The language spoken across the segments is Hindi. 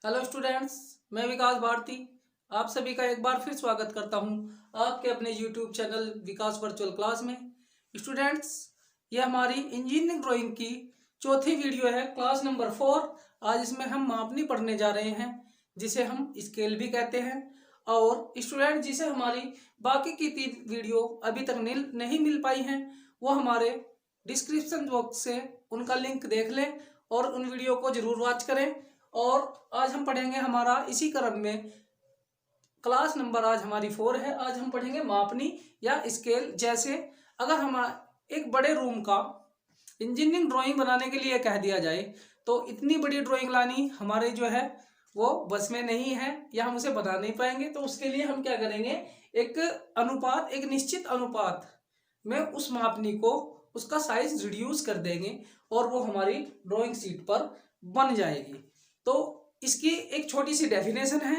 हेलो स्टूडेंट्स, मैं विकास भारती आप सभी का एक बार फिर स्वागत करता हूं आपके अपने यूट्यूब चैनल विकास वर्चुअल क्लास में। स्टूडेंट्स, ये हमारी इंजीनियरिंग ड्राइंग की चौथी वीडियो है, क्लास नंबर 4। आज इसमें हम मापनी पढ़ने जा रहे हैं, जिसे हम स्केल भी कहते हैं। और स्टूडेंट, जिसे हमारी बाकी की 3 वीडियो अभी तक नहीं मिल पाई हैं, वो हमारे डिस्क्रिप्शन बॉक्स से उनका लिंक देख लें और उन वीडियो को जरूर वॉच करें। और आज हम पढ़ेंगे हमारा इसी क्रम में क्लास नंबर आज हमारी 4 है। आज हम पढ़ेंगे मापनी या स्केल। जैसे अगर हम एक बड़े रूम का इंजीनियरिंग ड्राइंग बनाने के लिए कह दिया जाए तो इतनी बड़ी ड्राइंग लानी हमारे जो है वो बस में नहीं है, या हम उसे बना नहीं पाएंगे। तो उसके लिए हम क्या करेंगे, एक निश्चित अनुपात में उस मापनी को, उसका साइज रिड्यूस कर देंगे और वो हमारी ड्राइंग शीट पर बन जाएगी। तो इसकी एक छोटी सी डेफिनेशन है,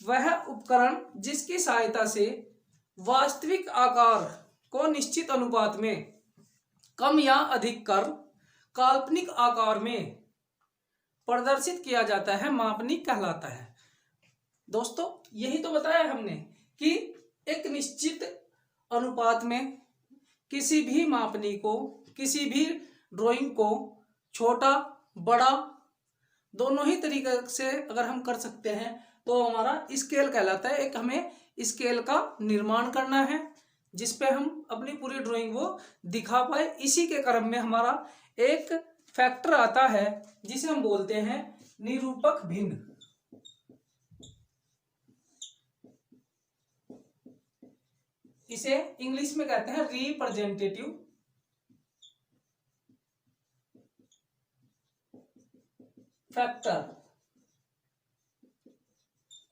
वह उपकरण जिसकी सहायता से वास्तविक आकार को निश्चित अनुपात में कम या अधिक कर काल्पनिक आकार में प्रदर्शित किया जाता है, मापनी कहलाता है। दोस्तों, यही तो बताया हमने कि एक निश्चित अनुपात में किसी भी मापनी को, किसी भी ड्राइंग को छोटा बड़ा दोनों ही तरीके से अगर हम कर सकते हैं तो हमारा स्केल कहलाता है। एक हमें स्केल का निर्माण करना है जिस पे हम अपनी पूरी ड्राइंग वो दिखा पाए। इसी के क्रम में हमारा एक फैक्टर आता है जिसे हम बोलते हैं निरूपक भिन्न। इसे इंग्लिश में कहते हैं रिप्रेजेंटेटिव फैक्टर,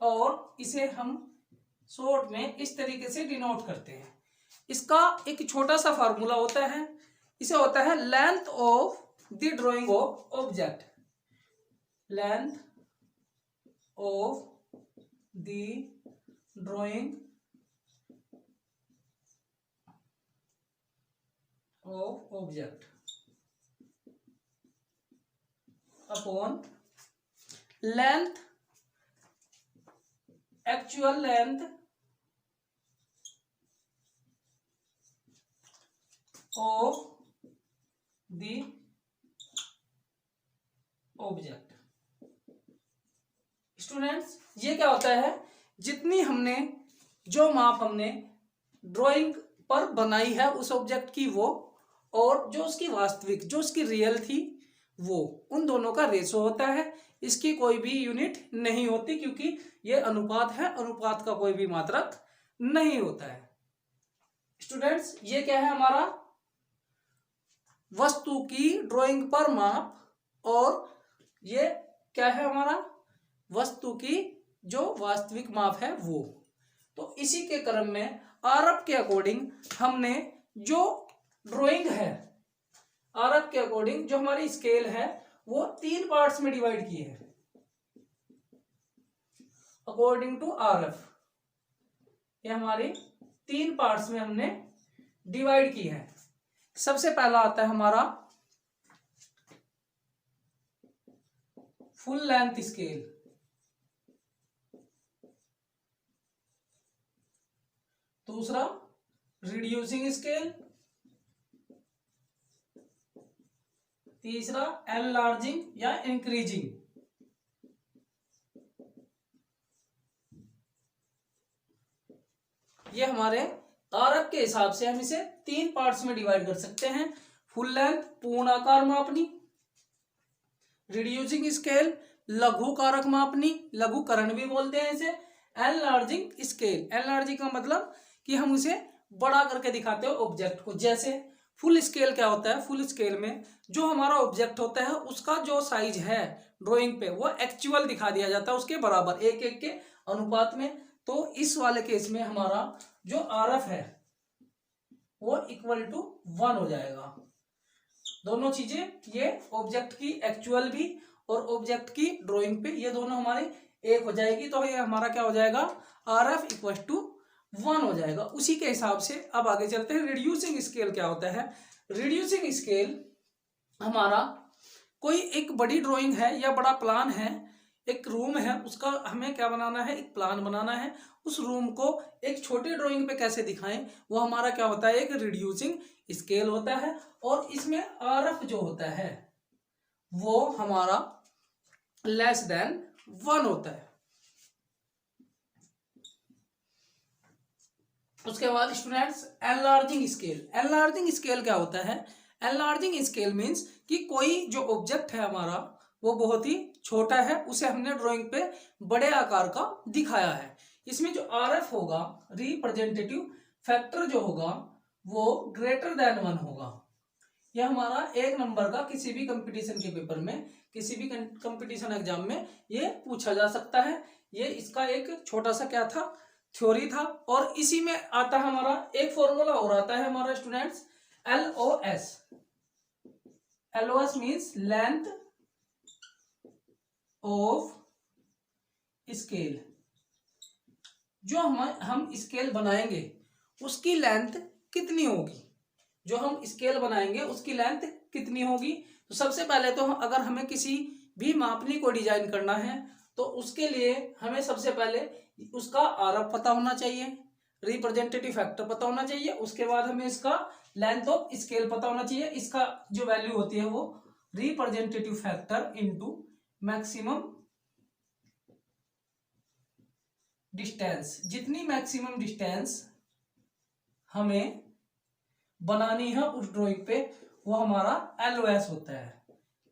और इसे हम शॉर्ट में इस तरीके से डिनोट करते हैं। इसका एक छोटा सा फार्मूला होता है, इसे होता है length of the drying of object, length of the drying of object upon length, actual length of the object. Students, ये क्या होता है, जितनी हमने जो माप हमने ड्राइंग पर बनाई है उस ऑब्जेक्ट की, वो और जो उसकी वास्तविक, जो उसकी रियल थी, वो उन दोनों का रेशो होता है। इसकी कोई भी यूनिट नहीं होती क्योंकि ये अनुपात है, अनुपात का कोई भी मात्रक नहीं होता है। स्टूडेंट्स, ये क्या है, हमारा वस्तु की ड्राइंग पर माप, और ये क्या है, हमारा वस्तु की जो वास्तविक माप है वो। तो इसी के क्रम में आरएफ के अकॉर्डिंग हमने जो ड्राइंग है, आरएफ के अकॉर्डिंग जो हमारी स्केल है वो 3 पार्ट्स में डिवाइड की है। अकॉर्डिंग टू आरएफ ये हमारी 3 पार्ट्स में हमने डिवाइड की है। सबसे पहला आता है हमारा फुल लेंथ स्केल, दूसरा रिड्यूसिंग स्केल, तीसरा एनलार्जिंग या इंक्रीजिंग। ये हमारे आरएफ के हिसाब से हम इसे 3 पार्ट्स में डिवाइड कर सकते हैं। फुल लेंथ पूर्ण आकार मापनी, रिड्यूसिंग स्केल लघु कारक मापनी, लघुकरण भी बोलते हैं इसे, एनलार्जिंग स्केल, एनलार्जिंग का मतलब कि हम उसे बड़ा करके दिखाते हो ऑब्जेक्ट को। जैसे फुल स्केल क्या होता है, फुल स्केल में जो हमारा ऑब्जेक्ट होता है उसका जो साइज है ड्राइंग पे वो एक्चुअल दिखा दिया जाता है उसके बराबर, एक एक के अनुपात में। तो इस वाले केस में हमारा जो आरएफ है वो इक्वल टू 1 हो जाएगा। दोनों चीजें, ये ऑब्जेक्ट की एक्चुअल भी और ऑब्जेक्ट की ड्राइंग पे, ये दोनों हमारे एक हो जाएगी। तो ये हमारा क्या हो जाएगा, आरएफ इक्वल टू 1 हो जाएगा। उसी के हिसाब से अब आगे चलते हैं। रिड्यूसिंग स्केल क्या होता है, रिड्यूसिंग स्केल हमारा कोई एक बड़ी ड्राइंग है या बड़ा प्लान है, एक रूम है उसका हमें क्या बनाना है, एक प्लान बनाना है। उस रूम को एक छोटी ड्राइंग पे कैसे दिखाएं, वो हमारा क्या होता है, एक रिड्यूसिंग स्केल होता है। और इसमें आरएफ जो होता है वो हमारा लेस देन 1 होता है। उसके बाद students enlarging scale. Enlarging scale क्या होता है? एनलार्जिंग स्केल मीन्स कि कोई जो ऑब्जेक्ट है हमारा वो बहुत ही छोटा है, उसे हमने ड्राइंग पे बड़े आकार का दिखाया है। इसमें जो आरएफ होगा, रिप्रेजेंटेटिव फैक्टर जो होगा, वो ग्रेटर देन 1 होगा। यह हमारा 1 नंबर का किसी भी कंपटीशन के पेपर में, किसी भी कंपटीशन एग्जाम में ये पूछा जा सकता है। ये इसका एक छोटा सा क्या था, थ्योरी था। और इसी में आता है हमारा एक फॉर्मूला और आता है हमारा students, LOS। LOS means length of scale. जो हम स्केल बनाएंगे उसकी लेंथ कितनी होगी, जो हम स्केल बनाएंगे उसकी लेंथ कितनी होगी। तो सबसे पहले तो अगर हमें किसी भी मापनी को डिजाइन करना है तो उसके लिए हमें सबसे पहले उसका आरएफ पता होना चाहिए, रिप्रेजेंटेटिव फैक्टर पता होना चाहिए। उसके बाद हमें इसका लेंथ ऑफ स्केल पता होना चाहिए। इसका जो वैल्यू होती है वो representative factor into maximum distance. जितनी मैक्सिमम डिस्टेंस हमें बनानी है उस ड्राइंग पे वो हमारा LOS होता है,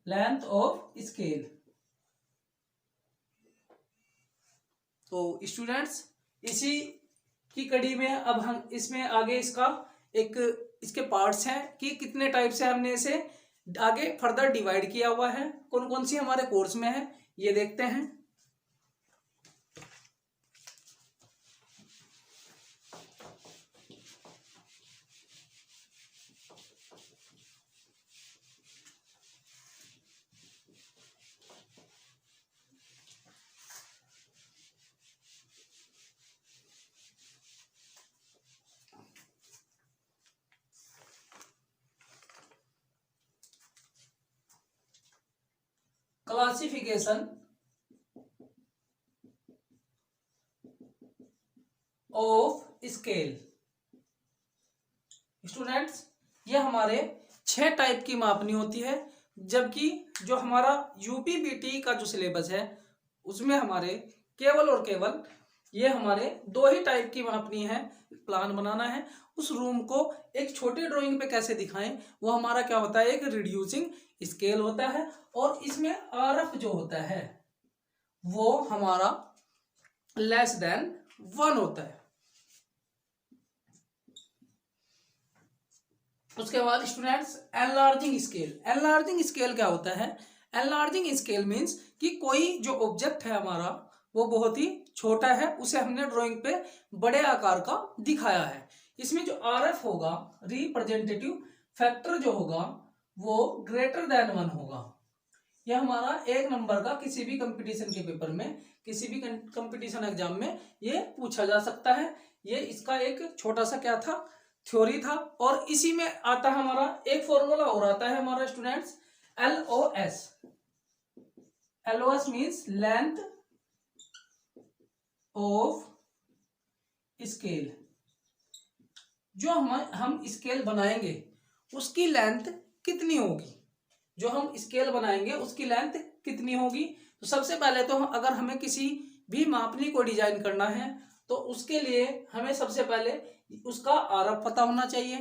लेंथ ऑफ स्केल। तो स्टूडेंट्स इसी की कड़ी में अब हम इसमें आगे इसका एक इसके पार्ट्स हैं कि कितने टाइप से हमने इसे आगे फर्दर डिवाइड किया हुआ है, कौन कौन सी हमारे कोर्स में है ये देखते हैं। Classification of scale. स्टूडेंट्स ये हमारे 6 टाइप की मापनी होती है, जबकि जो हमारा यूपीबीटी का जो सिलेबस है उसमें हमारे केवल और केवल ये हमारे 2 ही टाइप की मापनी है। प्लान बनाना है, उस रूम को एक छोटी ड्राइंग पे कैसे दिखाएं, वो हमारा क्या होता है, एक रिड्यूसिंग स्केल होता है। और इसमें आरएफ जो होता है वो हमारा लेस देन 1 होता है। उसके बाद students enlarging scale. Enlarging scale क्या होता है? एनलार्जिंग स्केल मीन्स कि कोई जो ऑब्जेक्ट है हमारा वो बहुत ही छोटा है, उसे हमने ड्राइंग पे बड़े आकार का दिखाया है। इसमें जो आरएफ होगा, रिप्रेजेंटेटिव फैक्टर जो होगा, वो ग्रेटर देन 1 होगा। यह हमारा 1 नंबर का किसी भी कंपटीशन के पेपर में, किसी भी कंपटीशन एग्जाम में ये पूछा जा सकता है। ये इसका एक छोटा सा क्या था, थ्योरी था। और इसी में आता है हमारा एक फॉर्मूला और आता है हमारा students, LOS। LOS means length of scale. जो हम स्केल बनाएंगे उसकी लेंथ कितनी होगी, जो हम स्केल बनाएंगे उसकी लेंथ कितनी होगी। तो सबसे पहले तो अगर हमें किसी भी मापनी को डिजाइन करना है तो उसके लिए हमें सबसे पहले उसका आरएफ पता होना चाहिए,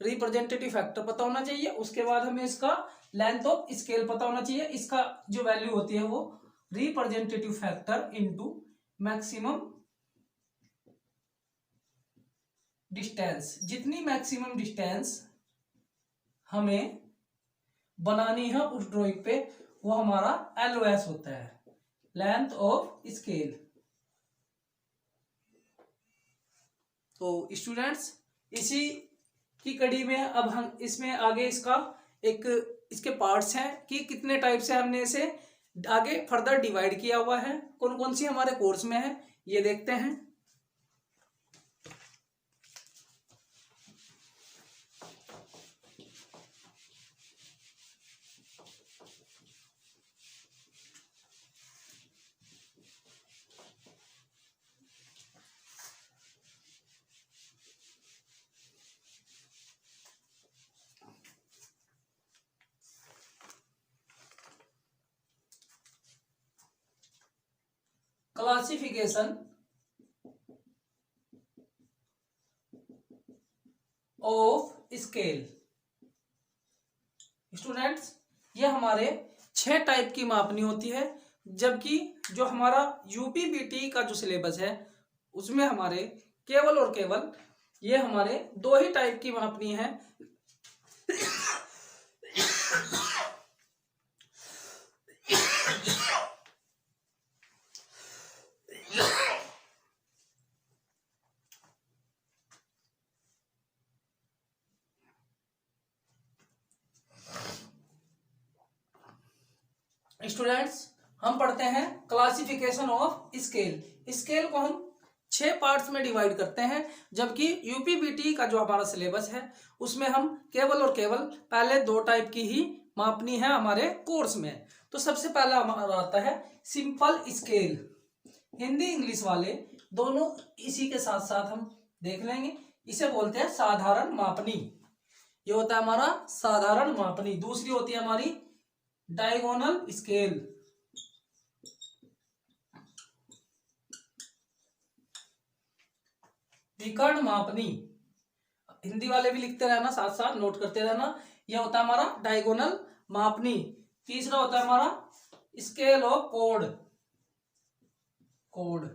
रिप्रेजेंटेटिव फैक्टर पता होना चाहिए। उसके बाद हमें इसका लेंथ ऑफ स्केल पता होना चाहिए। इसका जो वैल्यू होती है वो representative factor into maximum distance. जितनी मैक्सिमम डिस्टेंस हमें बनानी है उस ड्राइंग पे वो हमारा LOS होता है, लेंथ ऑफ स्केल। तो स्टूडेंट्स इसी की कड़ी में अब हम इसमें आगे इसका एक इसके पार्ट्स हैं कि कितने टाइप से हमने इसे आगे फर्दर डिवाइड किया हुआ है, कौन कौन सी हमारे कोर्स में है ये देखते हैं। Classification of scale. स्टूडेंट्स, ये हमारे 6 टाइप की मापनी होती है, जबकि जो हमारा यूपीबीटी का जो सिलेबस है उसमें हमारे केवल और केवल ये हमारे 2 ही टाइप की मापनी है। स्टूडेंट्स, हम पढ़ते हैं क्लासिफिकेशन ऑफ स्केल। स्केल को हम 6 पार्ट्स में डिवाइड करते हैं, जबकि यूपीबीटी का जो हमारा सिलेबस है उसमें हम केवल और केवल पहले 2 टाइप की ही मापनी है हमारे कोर्स में। तो सबसे पहला हमारा आता है सिंपल स्केल। हिंदी इंग्लिश वाले दोनों इसी के साथ साथ हम देख लेंगे। इसे बोलते हैं साधारण मापनी। ये होता है हमारा साधारण मापनी। दूसरी होती है हमारी डायगोनल स्केल। विकर्ण मापनी। हिंदी वाले भी लिखते रहना, साथ साथ नोट करते रहना। यह होता है हमारा डायगोनल मापनी। तीसरा होता है हमारा स्केल ऑफ कोड। कोड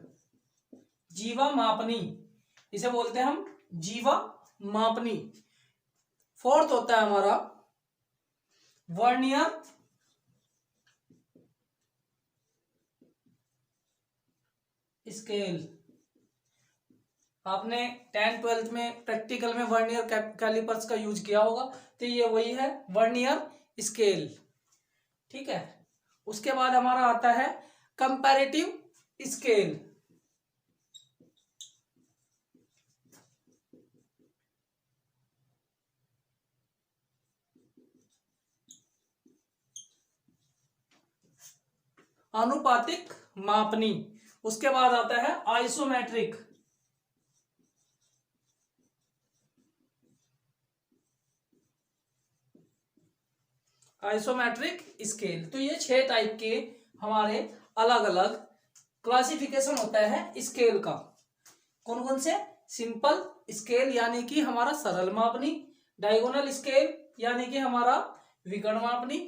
जीवा मापनी, इसे बोलते हैं हम जीवा मापनी। फोर्थ होता है हमारा वर्नियर स्केल। आपने 10th-12th में प्रैक्टिकल में वर्नियर कैलिपर्स का यूज किया होगा, तो ये वही है वर्नियर स्केल। ठीक है। उसके बाद हमारा आता है कंपैरेटिव स्केल। आनुपातिक मापनी। उसके बाद आता है आइसोमेट्रिक। Isometric scale. तो ये 6 टाइप के हमारे अलग अलग क्लासिफिकेशन होता है स्केल का। कौन कौन से? सिंपल स्केल यानी कि हमारा सरल मापनी, डायगोनल स्केल यानी कि हमारा विकर्ण मापनी,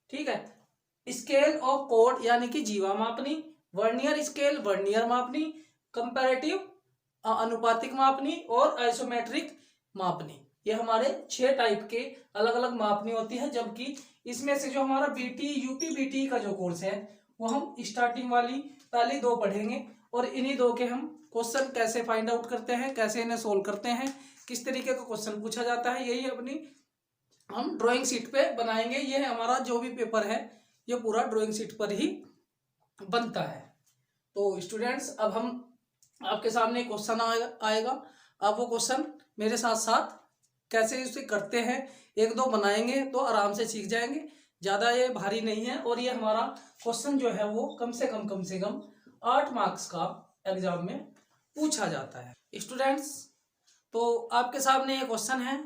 ठीक है, स्केल ऑफ कोड यानी कि जीवा मापनी, वर्नियर स्केल वर्नियर मापनी, कंपैरेटिव अनुपातिक मापनी और आइसोमेट्रिक मापनी। ये हमारे 6 टाइप के अलग अलग मापनी होती है। जबकि इसमें से जो हमारा बीटी यूपी बीटी का जो कोर्स है वो हम स्टार्टिंग वाली पहली 2 पढ़ेंगे, और इन्हीं 2 के हम क्वेश्चन कैसे फाइंड आउट करते हैं, कैसे इन्हें सोल्व करते हैं, किस तरीके का क्वेश्चन पूछा जाता है, यही अपनी हम ड्राइंग शीट पे बनाएंगे। ये हमारा जो भी पेपर है ये पूरा ड्राइंग शीट पर ही बनता है। तो स्टूडेंट्स, अब हम आपके सामने क्वेश्चन आएगा। आप वो क्वेश्चन मेरे साथ साथ कैसे इसे करते हैं 1-2 बनाएंगे तो आराम से सीख जाएंगे। ज़्यादा ये भारी नहीं है, और ये हमारा क्वेश्चन जो है वो कम से कम 8 मार्क्स का एग्जाम में पूछा जाता है। स्टूडेंट्स, तो आपके सामने ये क्वेश्चन है,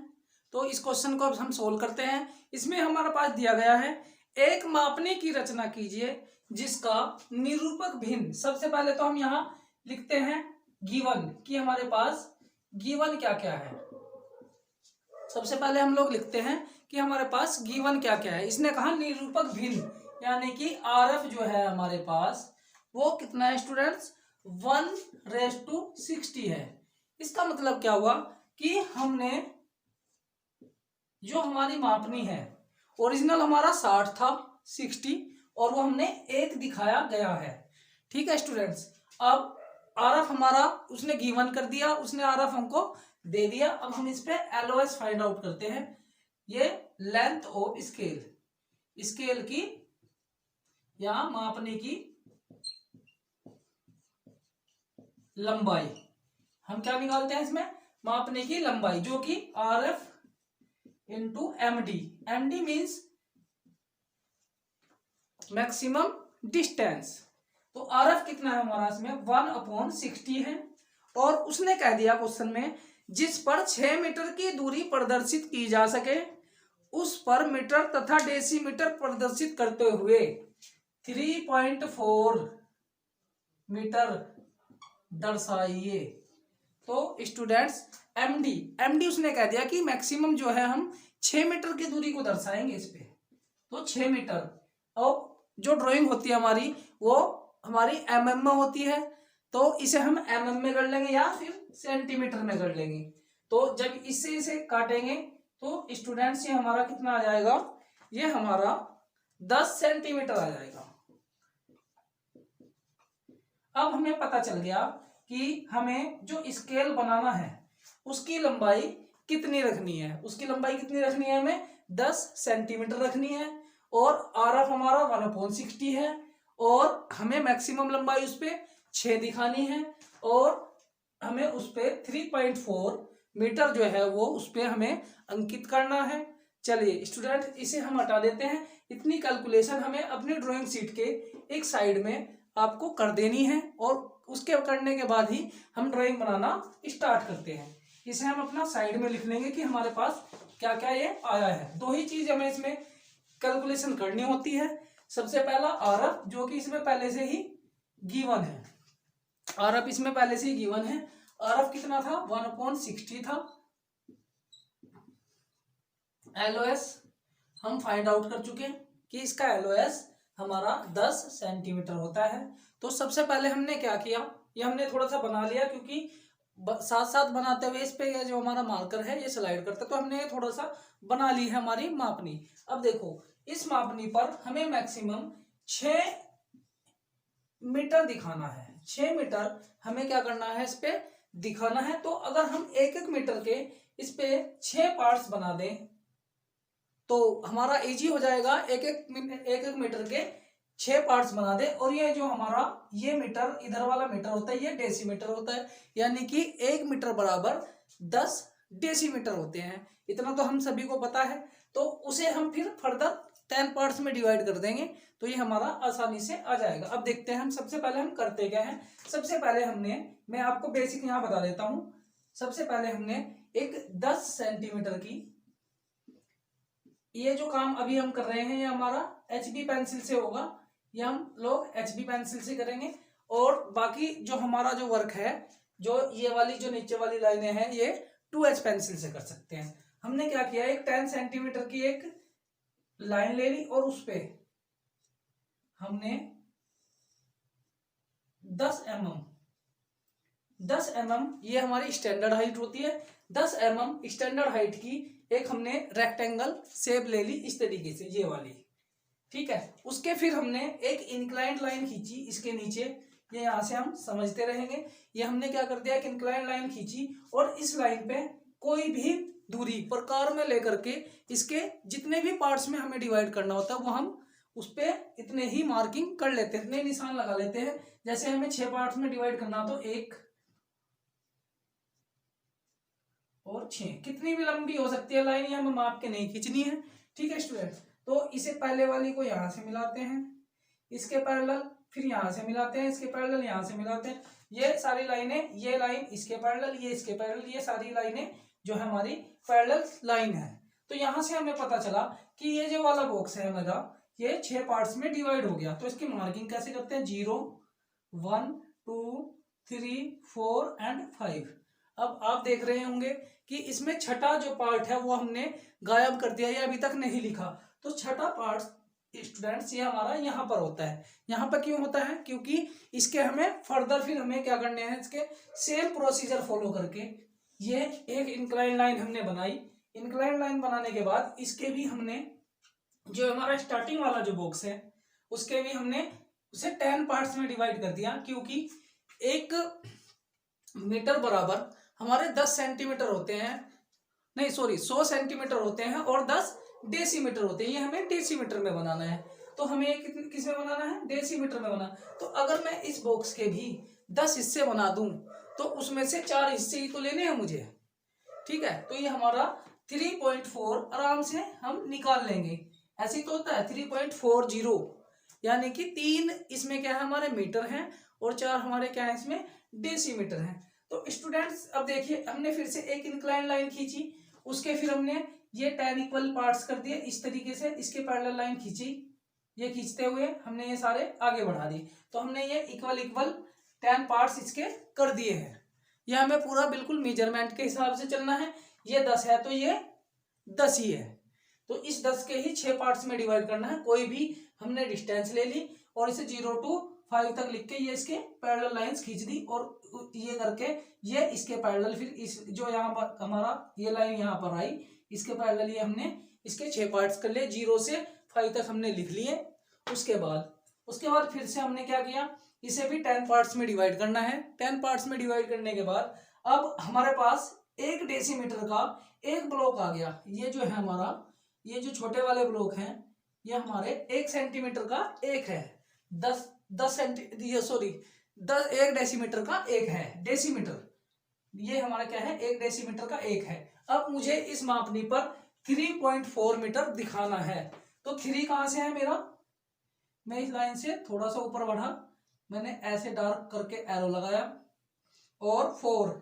तो इस क्वेश्चन को अब हम सोल्व करते हैं। इसमें हमारे पास दिया गया है एक मापनी की रचना कीजिए जिसका निरूपक भिन्न। सबसे पहले तो हम यहाँ लिखते हैं गिवन, कि हमारे पास गिवन क्या क्या है। सबसे पहले हम लोग लिखते हैं कि हमारे पास गिवन क्या क्या है। इसने कहा निरूपक भिन्न, यानी कि आरएफ जो है हमारे पास वो कितना है स्टूडेंट्स? 1:60 है। इसका मतलब क्या हुआ कि हमने जो हमारी मापनी है ओरिजिनल हमारा 60 था, 60, और वो हमने 1 दिखाया गया है। ठीक है स्टूडेंट्स। अब आरएफ हमारा उसने गिवन कर दिया, उसने आरएफ हमको दे दिया। अब हम इस पे एलओएस फाइंड आउट करते हैं। ये लेंथ ऑफ स्केल, स्केल की या मापने की लंबाई। हम क्या निकालते हैं इसमें? मापने की लंबाई, जो कि RF into MD. MD means maximum distance. तो आरएफ कितना है हमारा इसमें? 1/60 है। और उसने कह दिया क्वेश्चन में जिस पर 6 मीटर की दूरी प्रदर्शित की जा सके उस पर मीटर तथा डेसीमीटर प्रदर्शित करते हुए 3.4 मीटर दर्शाइए। तो स्टूडेंट्स एमडी उसने कह दिया कि मैक्सिमम जो है हम 6 मीटर की दूरी को दर्शाएंगे इस पे, तो 6 मीटर। और जो ड्राइंग होती है हमारी वो हमारी एमएम में होती है, तो इसे हम एमएम में कर लेंगे या फिर सेंटीमीटर में कर लेंगे। तो जब इससे इसे काटेंगे तो स्टूडेंट्स ये हमारा कितना आ जाएगा, ये हमारा 10 सेंटीमीटर आ जाएगा। अब हमें पता चल गया कि हमें जो स्केल बनाना है उसकी लंबाई कितनी रखनी है। उसकी लंबाई कितनी रखनी है, हमें 10 सेंटीमीटर रखनी है, और RF हमारा 1/60 है, और हमें मैक्सिमम लंबाई उस पर 6 दिखानी है, और हमें उस पर 3.4 मीटर जो है वो उस पर हमें अंकित करना है। चलिए स्टूडेंट इसे हम हटा देते हैं। इतनी कैलकुलेशन हमें अपनी ड्राइंग शीट के एक साइड में आपको कर देनी है, और उसके करने के बाद ही हम ड्राइंग बनाना स्टार्ट करते हैं। इसे हम अपना साइड में लिख लेंगे कि हमारे पास क्या क्या ये आया है। दो ही चीज हमें इसमें कैलकुलेशन करनी होती है। सबसे पहला RF जो कि इसमें पहले से ही गिवन है, RF इसमें पहले से ही गिवन है। RF कितना था, 1/60 था। LOS हम फाइंड आउट कर चुके हैं कि इसका LOS हमारा 10 सेंटीमीटर होता है। तो सबसे पहले हमने क्या किया, ये हमने थोड़ा सा बना लिया, क्योंकि साथ साथ बनाते हुए इस पे ये जो हमारा मार्कर है ये स्लाइड करता है, तो हमने ये थोड़ा सा बना ली है हमारी मापनी। अब देखो इस मापनी पर हमें मैक्सिमम 6 मीटर दिखाना है। 6 मीटर हमें क्या करना है, इस पे दिखाना है। तो अगर हम 1-1 मीटर के इस पे 6 पार्ट्स बना दें तो हमारा इजी हो जाएगा। एक एक मीटर के 6 पार्ट्स बना दे, और ये जो हमारा ये मीटर इधर वाला मीटर होता है ये डेसीमीटर होता है, यानी कि 1 मीटर बराबर 10 डेसीमीटर होते हैं। इतना तो हम सभी को पता है। तो उसे हम फिर फर्दर 10 पार्ट्स में डिवाइड कर देंगे तो ये हमारा आसानी से आ जाएगा। अब देखते हैं हम सबसे पहले हम करते क्या है। सबसे पहले मैं आपको बेसिक यहाँ बता देता हूँ। सबसे पहले हमने एक 10 सेंटीमीटर की, ये जो काम अभी हम कर रहे हैं ये हमारा HB पेंसिल से होगा, ये हम लोग HB पेंसिल से करेंगे। और बाकी जो हमारा जो वर्क है, जो ये वाली जो नीचे वाली लाइनें हैं ये 2H पेंसिल से कर सकते हैं। हमने क्या किया, एक 10 सेंटीमीटर की एक लाइन ले ली, और उस पे हमने 10 mm ये हमारी स्टैंडर्ड हाइट होती है। 10 mm स्टैंडर्ड हाइट की एक हमने रेक्टेंगल शेप ले ली इस तरीके से, ये वाली, ठीक है। उसके फिर हमने एक इंक्लाइंड लाइन खींची इसके नीचे, ये यहां से हम समझते रहेंगे। ये हमने क्या कर दिया, एक इंक्लाइंड लाइन खींची, और इस लाइन पे कोई भी दूरी प्रकार में लेकर के इसके जितने भी पार्ट्स में हमें डिवाइड करना होता है वो हम उस पे इतने ही मार्किंग कर लेते हैं, इतने निशान लगा लेते हैं। जैसे हमें 6 पार्ट्स में डिवाइड करना तो 1 और 6, कितनी भी लंबी हो सकती है लाइन, ये हमें माप के नहीं खींचनी है, ठीक है स्टूडेंट। तो इसे पहले वाली को यहां से मिलाते हैं, इसके पैरेलल, फिर यहां से मिलाते हैं, इसके पैरेलल, यहां से मिलाते हैं। ये सारी लाइनें, ये लाइन इसके पैरेलल, ये इसके पैरेलल, ये सारी लाइनें जो है हमारी पैरेलल लाइन है। तो यहां से हमें पता चला कि ये जो वाला बॉक्स है मेरा ये 6 पार्ट्स में डिवाइड हो गया। तो इसकी मार्किंग कैसे करते हैं, 0 1 2 3 4 एंड 5। अब आप देख रहे होंगे कि इसमें छठा जो पार्ट है वो हमने गायब कर दिया, ये अभी तक नहीं लिखा। तो छठा पार्ट स्टूडेंट्स ये हमारा यहाँ पर होता है। यहाँ पर क्यों होता है, क्योंकि इसके हमें फर्दर फिर हमें क्या करने हैं, इसके सेम प्रोसीजर फॉलो करके ये एक इंक्लाइन लाइन हमने बनाई। इंक्लाइन लाइन बनाने के बाद इसके भी हमने जो हमारा स्टार्टिंग वाला जो बॉक्स है उसके भी हमने उसे 10 पार्ट्स में डिवाइड कर दिया, क्योंकि 1 मीटर बराबर हमारे 10 सेंटीमीटर होते हैं, नहीं सॉरी 100 सेंटीमीटर होते हैं, और 10 डेसीमीटर होते हैं। ये हमें डेसीमीटर में बनाना है, तो हमें किस में बनाना है, डेसीमीटर में बनाना। तो अगर मैं इस बॉक्स के भी 10 हिस्से बना दूं तो उसमें से 4 हिस्से ही तो लेने हैं मुझे, ठीक है। तो ये हमारा 3.4 आराम से हम निकाल लेंगे। ऐसे ही तो होता है 3.40, यानी कि 3 इसमें क्या है हमारे मीटर हैं, और 4 हमारे क्या है इसमें डेसीमीटर हैं। तो स्टूडेंट्स अब देखिए हमने फिर से एक इंक्लाइन लाइन खींची, उसके फिर हमने ये 10 इक्वल पार्ट्स कर दिए इस तरीके से, इसके पैरेलल लाइन खींची, ये खींचते हुए हमने ये सारे आगे बढ़ा दिए। तो हमने ये इक्वल 10 पार्ट्स इसके कर दिए हैं। ये हमें पूरा बिल्कुल मेजरमेंट के हिसाब से चलना है। ये 10 है तो ये 10 ही है, तो इस 10 के ही 6 पार्ट्स में डिवाइड करना है। कोई भी हमने डिस्टेंस ले ली और इसे 0 to 5 तक लिख के ये इसके पैरेलल लाइंस खींच दी और ये करके ये इसके पैरेलल, फिर इस जो यहाँ पर हमारा ये लाइन यहाँ पर आई इसके पैरेलल ये हमने इसके 6 पार्ट्स कर लिए। 0 से 5 तक हमने लिख लिए। उसके बाद फिर से हमने क्या किया, इसे भी 10 पार्ट्स में डिवाइड करना है। 10 पार्ट्स में डिवाइड करने के बाद अब हमारे पास 1 डेसीमीटर का एक ब्लॉक आ गया। ये जो है हमारा, ये जो छोटे वाले ब्लॉक हैं ये हमारे 1 सेंटीमीटर का एक है। 1 डेसीमीटर का एक है। डेसीमीटर ये हमारा क्या है, 1 डेसीमीटर का एक है। अब मुझे इस मापनी पर 3.4 मीटर दिखाना है। तो 3 कहां से है मेरा, मैं इस लाइन से थोड़ा सा ऊपर बढ़ा, मैंने ऐसे डार्क करके एरो लगाया और 4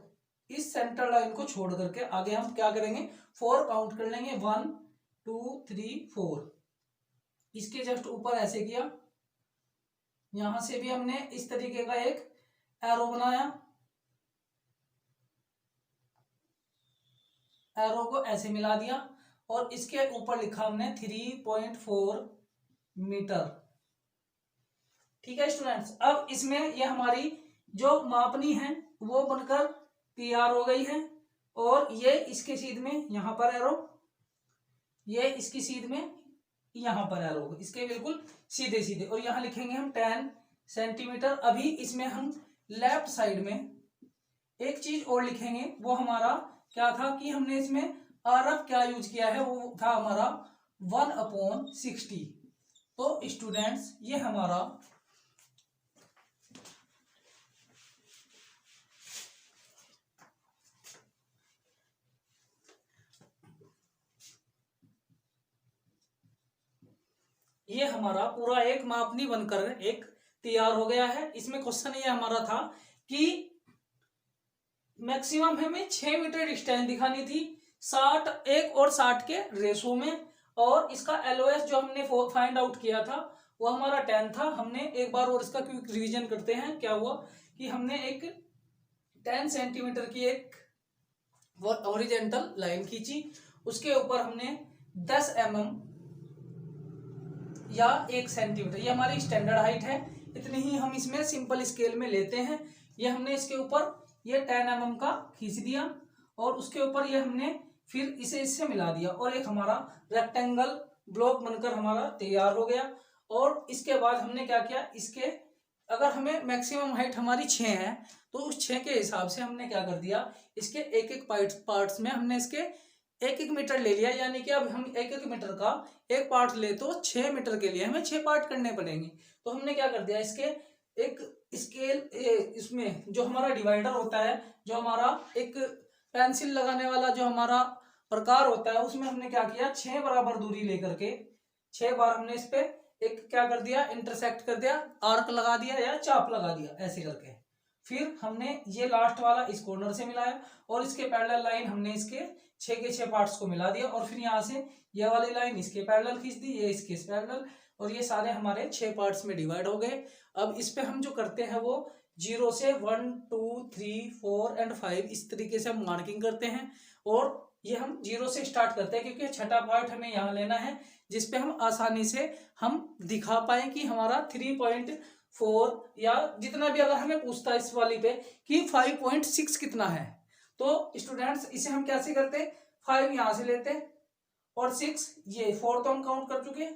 इस सेंटर लाइन को छोड़ करके आगे हम क्या करेंगे, 4 काउंट कर लेंगे। 1 2 3 4 इसके जस्ट ऊपर ऐसे किया। यहां से भी हमने इस तरीके का एक एरो बनाया, एरो को ऐसे मिला दिया और इसके ऊपर लिखा हमने 3.4 मीटर। ठीक है स्टूडेंट्स, अब इसमें ये हमारी जो मापनी है वो बनकर तैयार हो गई है और ये इसके सीध में यहाँ पर एरो, ये इसकी सीध में यहाँ पर एरो, इसके बिल्कुल सीधे सीधे, और यहाँ लिखेंगे हम 10 सेंटीमीटर। अभी इसमें हम लेफ्ट साइड में एक चीज और लिखेंगे, वो हमारा क्या था कि हमने इसमें RF क्या यूज किया है, वो था हमारा 1/60। तो स्टूडेंट्स ये हमारा पूरा एक मापनी बनकर एक तैयार हो गया है। इसमें क्वेश्चन ये हमारा था कि मैक्सिमम हमें 6 मीटर डिस्टेंस दिखानी थी 1 और 60 के रेशो में, और इसका LOS जो हमने फाइंड आउट किया था वो हमारा 10 था। हमने एक बार और इसका क्विक रिवीजन करते हैं। क्या हुआ कि हमने एक 10 सेंटीमीटर की एक हॉरिजॉन्टल लाइन खींची, उसके ऊपर हमने 10 mm या 1 सेंटीमीटर, ये हमारी स्टैंडर्ड हाइट है, इतनी ही हम इसमें सिंपल स्केल में लेते हैं। ये हमने इसके ऊपर ये 10 mm का खींच दिया और उसके ऊपर ये हमने फिर इसे इससे मिला दिया और एक हमारा रेक्टेंगल ब्लॉक बनकर हमारा तैयार हो गया। और इसके बाद हमने क्या किया, इसके अगर हमें मैक्सिमम हाइट हमारी 6 है तो उस 6 के हिसाब से हमने क्या कर दिया, इसके एक एक पार्ट्स में हमने इसके 1-1 मीटर ले लिया। यानी कि अब हम 1-1 मीटर का एक पार्ट ले तो 6 मीटर के लिए हमें 6 पार्ट करने पड़ेंगे। तो हमने क्या कर दिया, इसके एक स्केल, इसमें जो हमारा डिवाइडर होता है, जो हमारा एक पेंसिल लगाने वाला जो हमारा प्रकार होता है, उसमें हमने क्या किया, 6 बराबर दूरी लेकर के 6 बार हमने इस पे एक क्या कर दिया, इंटरसेक्ट कर दिया, आर्क लगा दिया या चाप लगा दिया ऐसे करके। फिर हमने ये लास्ट वाला इस कॉर्नर से मिलाया और इसके पैरेलल लाइन हमने इसके 6 के 6 पार्ट्स को मिला दिया और फिर यहाँ से ये वाली लाइन इसके पैरेलल खींच दी, ये इसके पैरेलल, और ये सारे हमारे 6 पार्ट्स में डिवाइड हो गए। अब इस पे हम जो करते हैं वो 0 से 1 2 3 4 एंड 5 इस तरीके से हम मार्किंग करते हैं। और ये हम 0 से स्टार्ट करते हैं क्योंकि छठा पार्ट हमें यहाँ लेना है जिसपे हम आसानी से हम दिखा पाए कि हमारा 3.4 या जितना भी, अगर हमें पूछता है इस वाली पे कि 5.6 कितना है, तो स्टूडेंट्स इसे हम कैसे करते हैं, 5 यहाँ से लेते हैं और 6, ये 4 तो हम काउंट कर चुके,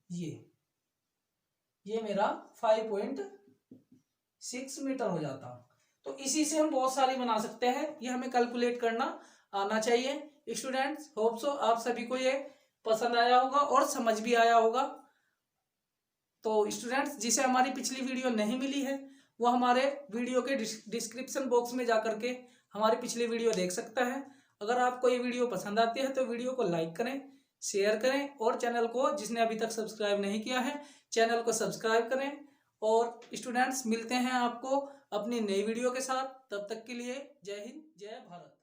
ये मेरा 5.6 मीटर हो जाता। तो इसी से हम बहुत सारी बना सकते हैं, ये हमें कैलकुलेट करना आना चाहिए। स्टूडेंट्स होप सो आप सभी को ये पसंद आया होगा और समझ भी आया होगा। तो स्टूडेंट्स जिसे हमारी पिछली वीडियो नहीं मिली है वो हमारे वीडियो के डिस्क्रिप्शन बॉक्स में जाकर के हमारी पिछली वीडियो देख सकता है। अगर आपको ये वीडियो पसंद आती है तो वीडियो को लाइक करें, शेयर करें और चैनल को, जिसने अभी तक सब्सक्राइब नहीं किया है, चैनल को सब्सक्राइब करें। और स्टूडेंट्स मिलते हैं आपको अपनी नई वीडियो के साथ, तब तक के लिए जय हिंद जय भारत।